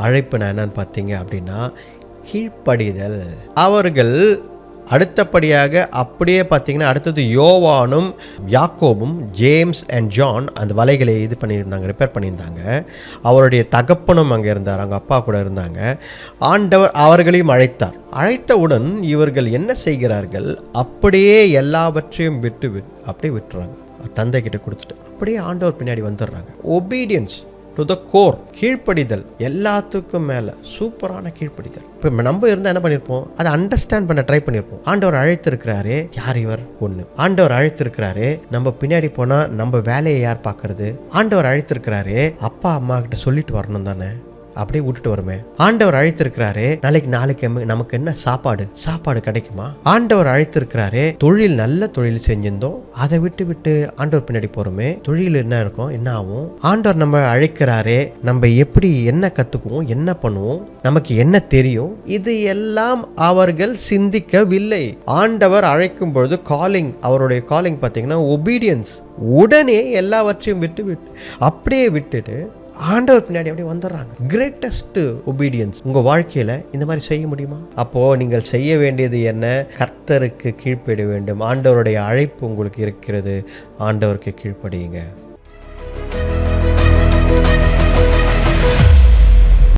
அழைப்பு நான் என்னன்னு பார்த்தீங்க அப்படின்னா கீழ்ப்படிதல். அவர்கள் அடுத்தபடியாக அப்படியே பார்த்தீங்கன்னா அடுத்தது யோவானும் யாக்கோபும் ஜேம்ஸ் அண்ட் ஜான் அந்த வலைகளை இது பண்ணியிருந்தாங்க, ரிப்பேர் பண்ணியிருந்தாங்க. அவருடைய தகப்பனும் அங்கே இருந்தார், அவங்க அப்பா கூட இருந்தாங்க. ஆண்டவர் அவர்களையும் அழைத்தவுடன் இவர்கள் என்ன செய்கிறார்கள், அப்படியே எல்லாவற்றையும் அப்படியே விட்டுறாங்க. தந்தை கிட்ட கொடுத்துட்டு அப்படியே ஆண்டவர் பின்னாடி வந்துடுறாங்க. ஒபீடியன்ஸ் டு த கோர், கீழ்ப்படிதல் எல்லாத்துக்கும் மேலே, சூப்பரான கீழ்ப்படிதல். இப்போ நம்ம இருந்தால் என்ன பண்ணியிருப்போம், அதை அண்டர்ஸ்டாண்ட் பண்ண ட்ரை பண்ணியிருப்போம். ஆண்டவர் அழைத்திருக்கிறாரே, யார் இவர் ஒன்று. ஆண்டவர் அழைத்திருக்கிறாரே, நம்ம பின்னாடி போனால் நம்ம வேலையை யார் பார்க்கறது. ஆண்டவர் அழைத்திருக்கிறாரே, அப்பா அம்மா கிட்ட சொல்லிட்டு வரணும் தானே, அப்படியே விட்டுட்டு வருமே. ஆண்டவர் அழைத்திருக்கிறாரே, நாளைக்கு நமக்கு என்ன சாப்பாடு கிடைக்குமா. ஆண்டவர் அழைத்திருக்கிறாரே, நல்ல தொழில் செஞ்சிருந்தோம், அதை விட்டு ஆண்டவர் பின்னாடி போறோமே, தொழில் என்ன இருக்கும், என்ன ஆகும். ஆண்டவர் நம்ம அழைக்கிறாரே, நம்ம எப்படி என்ன கத்துக்குவோம், என்ன பண்ணுவோம், நமக்கு என்ன தெரியும், இது எல்லாம் அவர்கள் சிந்திக்கவில்லை. ஆண்டவர் அழைக்கும் பொழுது அவருடைய காலிங் பார்த்தீங்கன்னா ஒபீடியன்ஸ். உடனே எல்லாவற்றையும் அப்படியே விட்டுட்டு ஆண்டவர் பின்னாடி அப்படியே வந்துடுறாங்க. Greatest obedience. உங்கள் வாழ்க்கையில் இந்த மாதிரி செய்ய முடியுமா? அப்போது நீங்கள் செய்ய வேண்டியது என்ன, கர்த்தருக்கு கீழ்ப்படிய வேண்டும். ஆண்டவருடைய அழைப்பு உங்களுக்கு இருக்கிறது, ஆண்டவருக்கு கீழ்ப்படியுங்க.